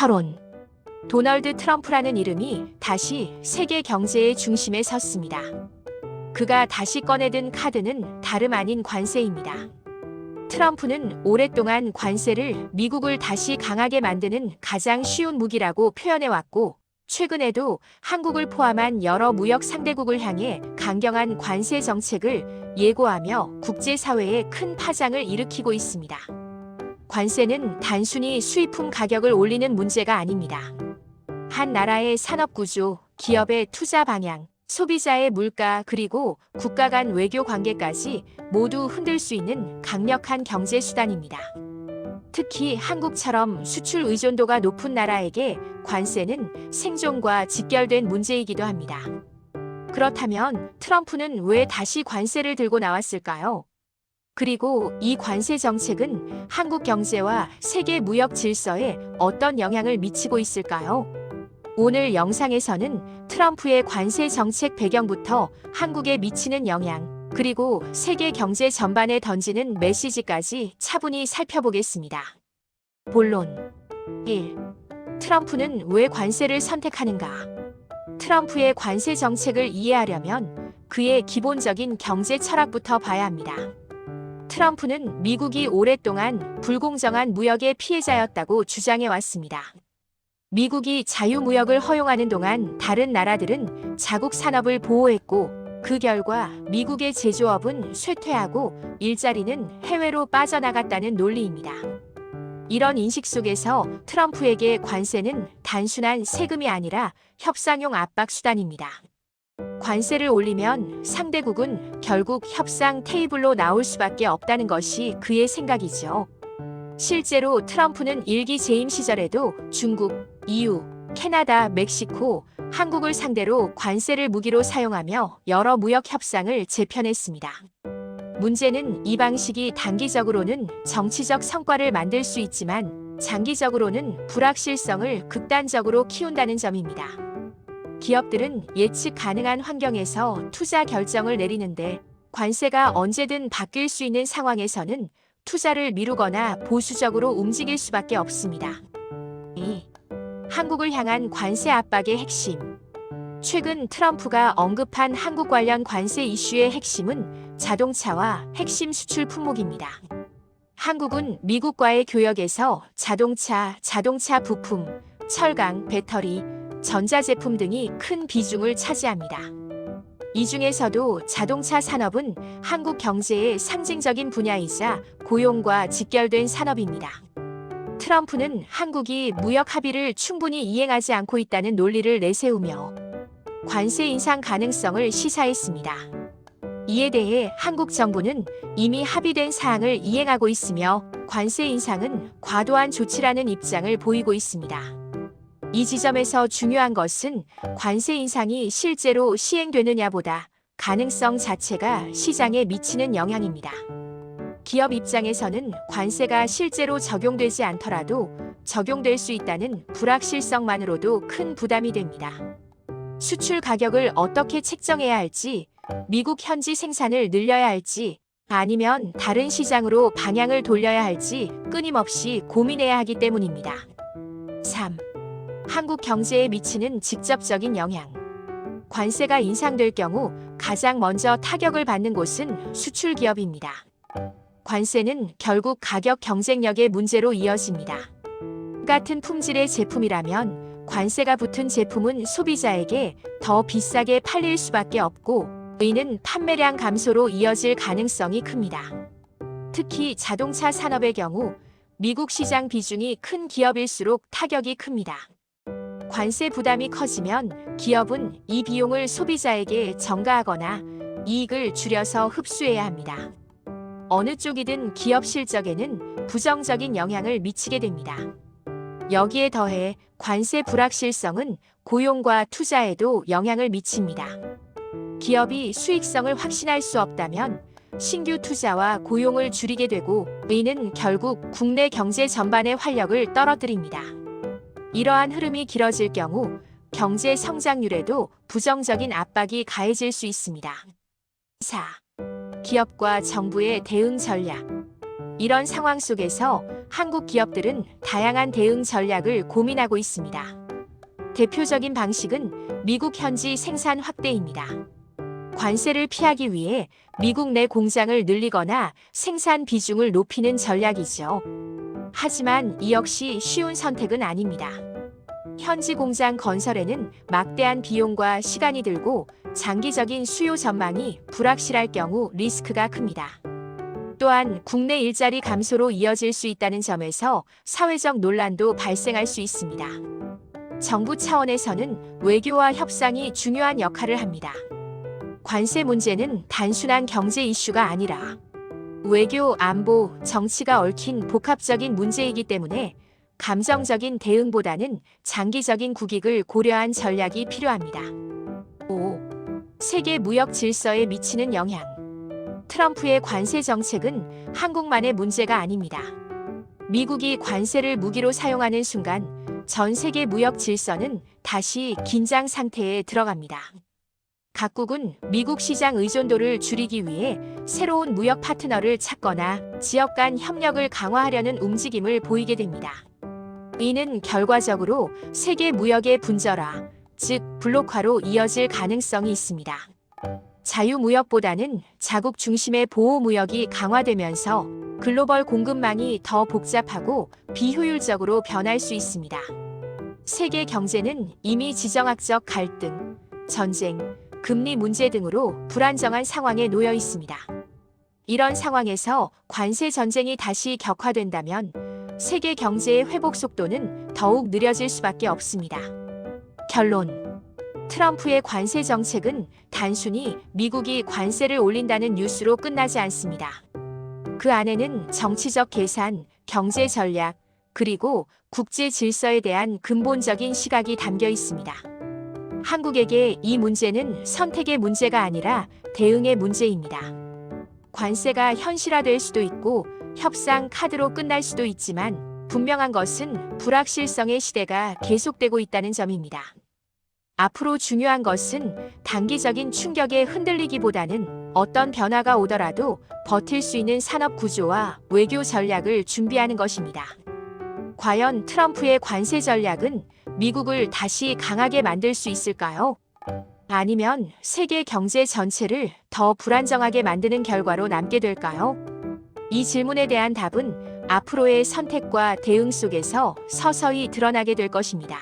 서론. 도널드 트럼프라는 이름이 다시 세계 경제의 중심에 섰습니다. 그가 다시 꺼내든 카드는 다름 아닌 관세입니다. 트럼프는 오랫동안 관세를 미국을 다시 강하게 만드는 가장 쉬운 무기라고 표현해왔고, 최근에도 한국을 포함한 여러 무역 상대국을 향해 강경한 관세 정책을 예고하며 국제사회에 큰 파장을 일으키고 있습니다. 관세는 단순히 수입품 가격을 올리는 문제가 아닙니다. 한 나라의 산업구조, 기업의 투자 방향, 소비자의 물가, 그리고 국가 간 외교 관계까지 모두 흔들 수 있는 강력한 경제 수단입니다. 특히 한국처럼 수출 의존도가 높은 나라에게 관세는 생존과 직결된 문제이기도 합니다. 그렇다면 트럼프는 왜 다시 관세를 들고 나왔을까요? 그리고 이 관세 정책은 한국 경제와 세계 무역 질서에 어떤 영향을 미치고 있을까요? 오늘 영상에서는 트럼프의 관세 정책 배경부터 한국에 미치는 영향, 그리고 세계 경제 전반에 던지는 메시지까지 차분히 살펴보겠습니다. 본론 1. 트럼프는 왜 관세를 선택하는가? 트럼프의 관세 정책을 이해하려면 그의 기본적인 경제 철학부터 봐야 합니다. 트럼프는 미국이 오랫동안 불공정한 무역의 피해자였다고 주장해왔습니다. 미국이 자유무역을 허용하는 동안 다른 나라들은 자국 산업을 보호했고, 그 결과 미국의 제조업은 쇠퇴하고 일자리는 해외로 빠져나갔다는 논리입니다. 이런 인식 속에서 트럼프에게 관세는 단순한 세금이 아니라 협상용 압박 수단입니다. 관세를 올리면 상대국은 결국 협상 테이블로 나올 수밖에 없다는 것이 그의 생각이죠. 실제로 트럼프는 일기 재임 시절에도 중국, EU, 캐나다, 멕시코, 한국을 상대로 관세를 무기로 사용하며 여러 무역 협상을 재편했습니다. 문제는 이 방식이 단기적으로는 정치적 성과를 만들 수 있지만 장기적으로는 불확실성을 극단적으로 키운다는 점입니다. 기업들은 예측 가능한 환경에서 투자 결정을 내리는데, 관세가 언제든 바뀔 수 있는 상황에서는 투자를 미루거나 보수적으로 움직일 수밖에 없습니다. 2. 한국을 향한 관세 압박의 핵심. 최근 트럼프가 언급한 한국 관련 관세 이슈의 핵심은 자동차와 핵심 수출 품목입니다. 한국은 미국과의 교역에서 자동차 부품, 철강, 배터리, 전자제품 등이 큰 비중을 차지합니다. 이 중에서도 자동차 산업은 한국 경제의 상징적인 분야이자 고용과 직결된 산업입니다. 트럼프는 한국이 무역 합의를 충분히 이행하지 않고 있다는 논리를 내세우며 관세 인상 가능성을 시사했습니다. 이에 대해 한국 정부는 이미 합의된 사항을 이행하고 있으며 관세 인상은 과도한 조치라는 입장을 보이고 있습니다. 이 지점에서 중요한 것은 관세 인상이 실제로 시행되느냐보다 가능성 자체가 시장에 미치는 영향입니다. 기업 입장에서는 관세가 실제로 적용되지 않더라도 적용될 수 있다는 불확실성만으로도 큰 부담이 됩니다. 수출 가격을 어떻게 책정해야 할지, 미국 현지 생산을 늘려야 할지, 아니면 다른 시장으로 방향을 돌려야 할지 끊임없이 고민해야 하기 때문입니다. 3. 한국 경제에 미치는 직접적인 영향. 관세가 인상될 경우 가장 먼저 타격을 받는 곳은 수출 기업입니다. 관세는 결국 가격 경쟁력의 문제로 이어집니다. 같은 품질의 제품이라면 관세가 붙은 제품은 소비자에게 더 비싸게 팔릴 수밖에 없고, 이는 판매량 감소로 이어질 가능성이 큽니다. 특히 자동차 산업의 경우 미국 시장 비중이 큰 기업일수록 타격이 큽니다. 관세 부담이 커지면 기업은 이 비용을 소비자에게 전가하거나 이익을 줄여서 흡수해야 합니다. 어느 쪽이든 기업 실적에는 부정적인 영향을 미치게 됩니다. 여기에 더해 관세 불확실성은 고용과 투자에도 영향을 미칩니다. 기업이 수익성을 확신할 수 없다면 신규 투자와 고용을 줄이게 되고, 이는 결국 국내 경제 전반의 활력을 떨어뜨립니다. 이러한 흐름이 길어질 경우 경제 성장률에도 부정적인 압박이 가해질 수 있습니다. 4. 기업과 정부의 대응 전략. 이런 상황 속에서 한국 기업들은 다양한 대응 전략을 고민하고 있습니다. 대표적인 방식은 미국 현지 생산 확대입니다. 관세를 피하기 위해 미국 내 공장을 늘리거나 생산 비중을 높이는 전략이죠. 하지만 이 역시 쉬운 선택은 아닙니다. 현지 공장 건설에는 막대한 비용과 시간이 들고 장기적인 수요 전망이 불확실할 경우 리스크가 큽니다. 또한 국내 일자리 감소로 이어질 수 있다는 점에서 사회적 논란도 발생할 수 있습니다. 정부 차원에서는 외교와 협상이 중요한 역할을 합니다. 관세 문제는 단순한 경제 이슈가 아니라 외교, 안보, 정치가 얽힌 복합적인 문제이기 때문에 감정적인 대응보다는 장기적인 국익을 고려한 전략이 필요합니다. 5. 세계 무역 질서에 미치는 영향. 트럼프의 관세 정책은 한국만의 문제가 아닙니다. 미국이 관세를 무기로 사용하는 순간 전 세계 무역 질서는 다시 긴장 상태에 들어갑니다. 각국은 미국 시장 의존도를 줄이기 위해 새로운 무역 파트너를 찾거나 지역 간 협력을 강화하려는 움직임을 보이게 됩니다. 이는 결과적으로 세계 무역의 분절화, 즉 블록화로 이어질 가능성이 있습니다. 자유무역보다는 자국 중심의 보호무역이 강화되면서 글로벌 공급망이 더 복잡하고 비효율적으로 변할 수 있습니다. 세계 경제는 이미 지정학적 갈등, 전쟁, 금리 문제 등으로 불안정한 상황에 놓여 있습니다. 이런 상황에서 관세 전쟁이 다시 격화된다면 세계 경제의 회복 속도는 더욱 느려질 수밖에 없습니다. 결론. 트럼프의 관세 정책은 단순히 미국이 관세를 올린다는 뉴스로 끝나지 않습니다. 그 안에는 정치적 계산, 경제 전략, 그리고 국제 질서에 대한 근본적인 시각이 담겨 있습니다. 한국에게 이 문제는 선택의 문제가 아니라 대응의 문제입니다. 관세가 현실화될 수도 있고 협상 카드로 끝날 수도 있지만 분명한 것은 불확실성의 시대가 계속되고 있다는 점입니다. 앞으로 중요한 것은 단기적인 충격에 흔들리기보다는 어떤 변화가 오더라도 버틸 수 있는 산업 구조와 외교 전략을 준비하는 것입니다. 과연 트럼프의 관세 전략은 미국을 다시 강하게 만들 수 있을까요? 아니면 세계 경제 전체를 더 불안정하게 만드는 결과로 남게 될까요? 이 질문에 대한 답은 앞으로의 선택과 대응 속에서 서서히 드러나게 될 것입니다.